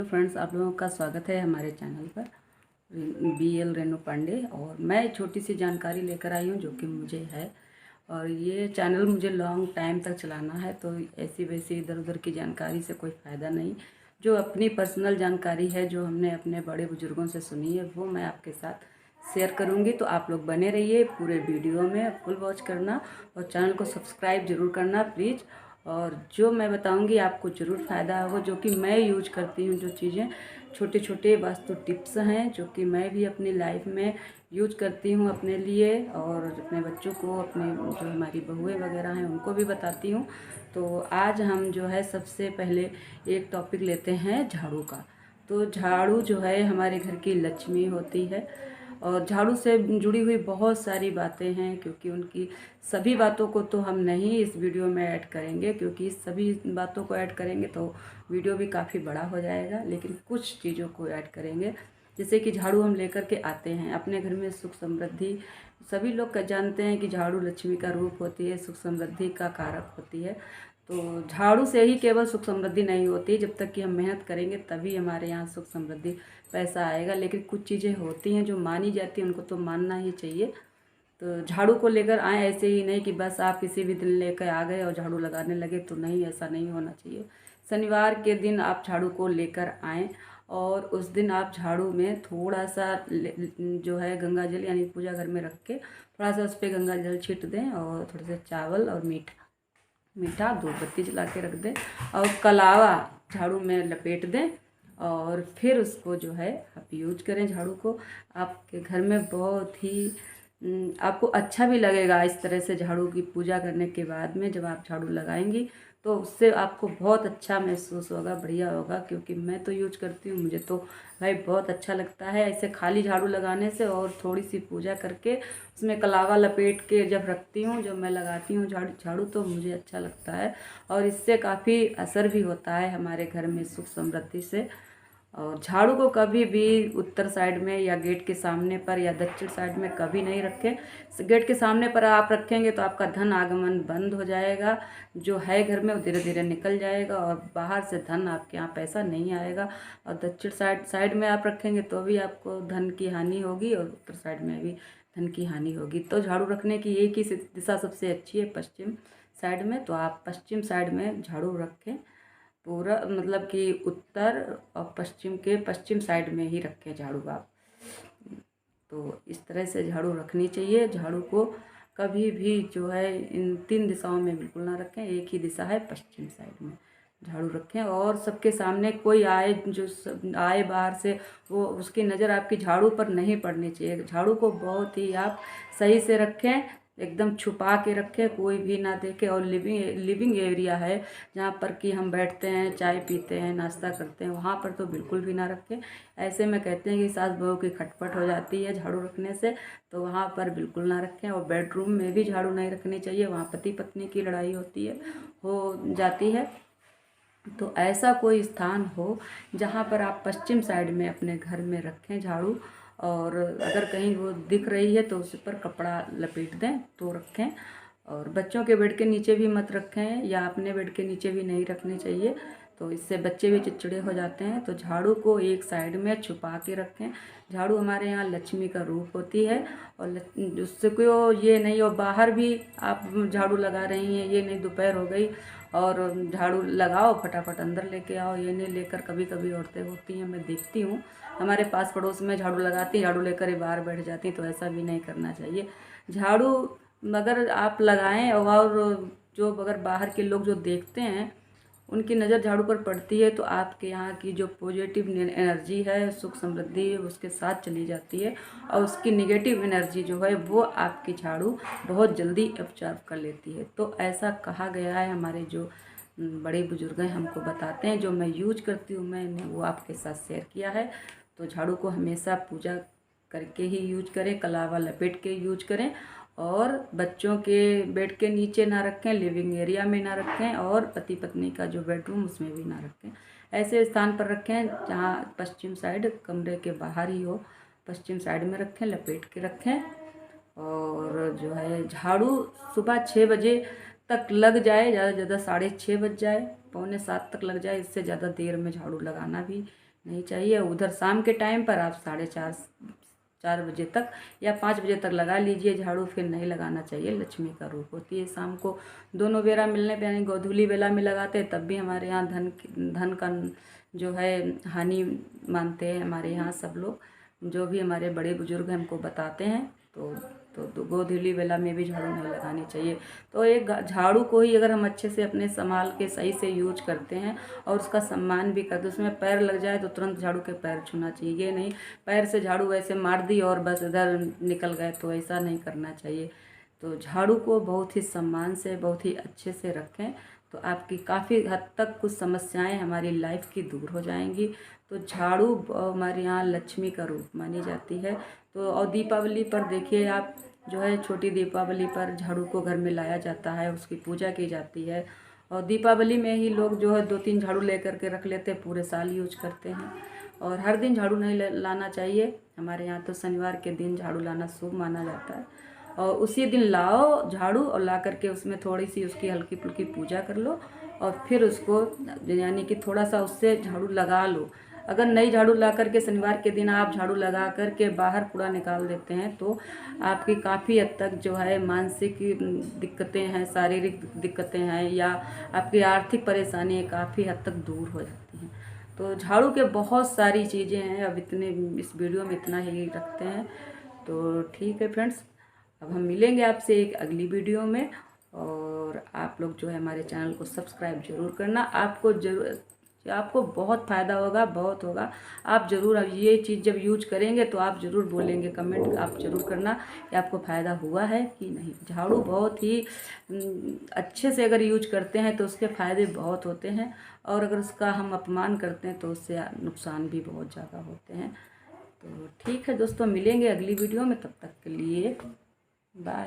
तो फ्रेंड्स, आप लोगों का स्वागत है हमारे चैनल पर BL रेणु पांडे। और मैं छोटी सी जानकारी लेकर आई हूँ जो कि मुझे है, और ये चैनल मुझे लॉन्ग टाइम तक चलाना है, तो ऐसी वैसी इधर उधर की जानकारी से कोई फ़ायदा नहीं। जो अपनी पर्सनल जानकारी है, जो हमने अपने बड़े बुजुर्गों से सुनी है, वो मैं आपके साथ शेयर करूँगी। तो आप लोग बने रहिए पूरे वीडियो में, फुल वॉच करना और चैनल को सब्सक्राइब ज़रूर करना प्लीज़। और जो मैं बताऊंगी आपको ज़रूर फ़ायदा होगा, जो कि मैं यूज करती हूँ। जो चीज़ें छोटे छोटे वास्तु टिप्स हैं जो कि मैं भी अपनी लाइफ में यूज करती हूँ अपने लिए, और अपने बच्चों को, अपने जो हमारी बहुएँ वगैरह हैं उनको भी बताती हूँ। तो आज हम जो है सबसे पहले एक टॉपिक लेते हैं झाड़ू का। तो झाड़ू जो है हमारे घर की लक्ष्मी होती है, और झाड़ू से जुड़ी हुई बहुत सारी बातें हैं, क्योंकि उनकी सभी बातों को तो हम नहीं इस वीडियो में ऐड करेंगे, क्योंकि सभी बातों को ऐड करेंगे तो वीडियो भी काफ़ी बड़ा हो जाएगा। लेकिन कुछ चीज़ों को ऐड करेंगे, जैसे कि झाड़ू हम लेकर के आते हैं अपने घर में, सुख समृद्धि। सभी लोग जानते हैं कि झाड़ू लक्ष्मी का रूप होती है, सुख समृद्धि का कारक होती है। तो झाड़ू से ही केवल सुख समृद्धि नहीं होती, जब तक कि हम मेहनत करेंगे तभी हमारे यहाँ सुख समृद्धि, पैसा आएगा। लेकिन कुछ चीज़ें होती हैं जो मानी जाती हैं, उनको तो मानना ही चाहिए। तो झाड़ू को लेकर आए ऐसे ही नहीं कि बस आप किसी भी दिन लेकर आ गए और झाड़ू लगाने लगे, तो नहीं, ऐसा नहीं होना चाहिए। शनिवार के दिन आप झाड़ू को लेकर आएँ, और उस दिन आप झाड़ू में थोड़ा सा जो है गंगा जल, यानी पूजा घर में रख के थोड़ा सा उस पर गंगा जल छीट दें, और थोड़े से चावल और मीठा धूप बत्ती जला के रख दें, और कलावा झाड़ू में लपेट दें, और फिर उसको जो है आप यूज करें झाड़ू को। आपके घर में बहुत ही आपको अच्छा भी लगेगा। इस तरह से झाड़ू की पूजा करने के बाद में जब आप झाड़ू लगाएंगी तो उससे आपको बहुत अच्छा महसूस होगा, बढ़िया होगा। क्योंकि मैं तो यूज करती हूँ, मुझे तो भाई बहुत अच्छा लगता है ऐसे खाली झाड़ू लगाने से, और थोड़ी सी पूजा करके उसमें कलावा लपेट के जब रखती हूँ, जब मैं लगाती हूँ झाड़ू तो मुझे अच्छा लगता है। और इससे काफ़ी असर भी होता है हमारे घर में सुख समृद्धि से। और झाड़ू को कभी भी उत्तर साइड में या गेट के सामने पर या दक्षिण साइड में कभी नहीं रखें। गेट के सामने पर आप रखेंगे तो आपका धन आगमन बंद हो जाएगा, जो है घर में वो धीरे धीरे निकल जाएगा, और बाहर से धन आपके यहाँ पैसा नहीं आएगा। और दक्षिण साइड में आप रखेंगे तो भी आपको धन की हानि होगी, और उत्तर साइड में भी धन की हानि होगी। तो झाड़ू रखने की एक ही दिशा सबसे अच्छी है, पश्चिम साइड में। तो आप पश्चिम साइड में झाड़ू रखें, पूरा मतलब कि उत्तर और पश्चिम के पश्चिम साइड में ही रखें झाड़ू आप। तो इस तरह से झाड़ू रखनी चाहिए। झाड़ू को कभी भी जो है इन तीन दिशाओं में बिल्कुल ना रखें, एक ही दिशा है पश्चिम साइड में झाड़ू रखें। और सबके सामने कोई आए, जो आए बाहर से, वो उसकी नज़र आपकी झाड़ू पर नहीं पड़नी चाहिए। झाड़ू को बहुत ही आप सही से रखें, एकदम छुपा के रखें, कोई भी ना देखे। और लिविंग एरिया है जहाँ पर कि हम बैठते हैं, चाय पीते हैं, नाश्ता करते हैं, वहाँ पर तो बिल्कुल भी ना रखें। ऐसे में कहते हैं कि सास बहू की खटपट हो जाती है झाड़ू रखने से, तो वहाँ पर बिल्कुल ना रखें। और बेडरूम में भी झाड़ू नहीं रखनी चाहिए, वहाँ पति पत्नी की लड़ाई हो जाती है। तो ऐसा कोई स्थान हो जहाँ पर आप पश्चिम साइड में अपने घर में रखें झाड़ू, और अगर कहीं वो दिख रही है तो उस पर कपड़ा लपेट दें तो रखें। और बच्चों के बेड के नीचे भी मत रखें, या अपने बेड के नीचे भी नहीं रखने चाहिए, तो इससे बच्चे भी चिड़चिड़े हो जाते हैं। तो झाड़ू को एक साइड में छुपा के रखें। झाड़ू हमारे यहाँ लक्ष्मी का रूप होती है, और उससे कोई ये नहीं, और बाहर भी आप झाड़ू लगा रही हैं, ये नहीं दोपहर हो गई और झाड़ू लगाओ फटाफट अंदर लेके आओ, ये नहीं। लेकर कभी कभी औरतें होती हैं, मैं देखती हूँ हमारे पास पड़ोस में, झाड़ू लगाती, झाड़ू लेकर ही बाहर बैठ जाती। तो ऐसा भी नहीं करना चाहिए। झाड़ू अगर आप लगाएं, और जो अगर बाहर के लोग जो देखते हैं उनकी नज़र झाड़ू पर पड़ती है, तो आपके यहाँ की जो पॉजिटिव एनर्जी है, सुख समृद्धि है, उसके साथ चली जाती है। और उसकी निगेटिव एनर्जी जो है वो आपकी झाड़ू बहुत जल्दी एब्जॉर्ब कर लेती है। तो ऐसा कहा गया है, हमारे जो बड़े बुजुर्ग हैं हमको बताते हैं, जो मैं यूज करती हूँ, मैंने वो आपके साथ शेयर किया है। तो झाड़ू को हमेशा पूजा करके ही यूज करें, कलावा लपेट के यूज करें, और बच्चों के बेड के नीचे ना रखें, लिविंग एरिया में ना रखें, और पति पत्नी का जो बेडरूम उसमें भी ना रखें। ऐसे स्थान पर रखें जहाँ पश्चिम साइड, कमरे के बाहर ही हो, पश्चिम साइड में रखें, लपेट के रखें। और जो है झाड़ू सुबह 6 बजे तक लग जाए, ज़्यादा से ज़्यादा 6:30 बज जाए, 6:45 तक लग जाए। इससे ज़्यादा देर में झाड़ू लगाना भी नहीं चाहिए। उधर शाम के टाइम पर आप 4:30 बजे तक या 5 बजे तक लगा लीजिए झाड़ू, फिर नहीं लगाना चाहिए। लक्ष्मी का रूप होती है। शाम को दोनों बेरा मिलने पे यानी गोधूली बेला में लगाते हैं, तब भी हमारे यहाँ धन का जो है हानि मानते हैं हमारे यहाँ सब लोग। जो भी हमारे बड़े बुजुर्ग हमको बताते हैं, तो गोधूली बेला में भी झाड़ू नहीं लगानी चाहिए। तो एक झाड़ू को ही अगर हम अच्छे से अपने संभाल के सही से यूज करते हैं और उसका सम्मान भी करते हैं, उसमें पैर लग जाए तो तुरंत झाड़ू के पैर छूना चाहिए। ये नहीं पैर से झाड़ू ऐसे मार दी और बस इधर निकल गए, तो ऐसा नहीं करना चाहिए। तो झाड़ू को बहुत ही सम्मान से, बहुत ही अच्छे से रखें, तो आपकी काफ़ी हद तक कुछ समस्याएं हमारी लाइफ की दूर हो जाएंगी। तो झाड़ू हमारे यहाँ लक्ष्मी का रूप मानी जाती है। तो और दीपावली पर देखिए आप, जो है छोटी दीपावली पर झाड़ू को घर में लाया जाता है, उसकी पूजा की जाती है। और दीपावली में ही लोग जो है 2-3 झाड़ू लेकर के रख लेते हैं, पूरे साल यूज करते हैं। और हर दिन झाड़ू नहीं लाना चाहिए। हमारे यहाँ तो शनिवार के दिन झाड़ू लाना शुभ माना जाता है। और उसी दिन लाओ झाड़ू और ला करके उसमें थोड़ी सी उसकी हल्की फुल्की पूजा कर लो और फिर उसको यानी कि थोड़ा सा उससे झाड़ू लगा लो। अगर नई झाड़ू ला करके शनिवार के दिन आप झाड़ू लगा करके बाहर कूड़ा निकाल देते हैं, तो आपकी काफ़ी हद तक जो है मानसिक दिक्कतें हैं, शारीरिक दिक्कतें हैं, या आपकी आर्थिक परेशानी काफ़ी हद तक दूर हो जाती हैं। तो झाड़ू के बहुत सारी चीज़ें हैं। अब इतने इस वीडियो में इतना ही रखते हैं। तो ठीक है फ्रेंड्स, अब हम मिलेंगे आपसे एक अगली वीडियो में। और आप लोग जो है हमारे चैनल को सब्सक्राइब जरूर करना। आपको बहुत फ़ायदा होगा, बहुत होगा। आप ज़रूर, अब ये चीज़ जब यूज करेंगे तो आप ज़रूर बोलेंगे, कमेंट आप ज़रूर करना कि आपको फ़ायदा हुआ है कि नहीं। झाड़ू बहुत ही अच्छे से अगर यूज करते हैं तो उसके फ़ायदे बहुत होते हैं, और अगर उसका हम अपमान करते हैं तो उससे नुकसान भी बहुत ज़्यादा होते हैं। तो ठीक है दोस्तों, मिलेंगे अगली वीडियो में, तब तक के लिए बाय।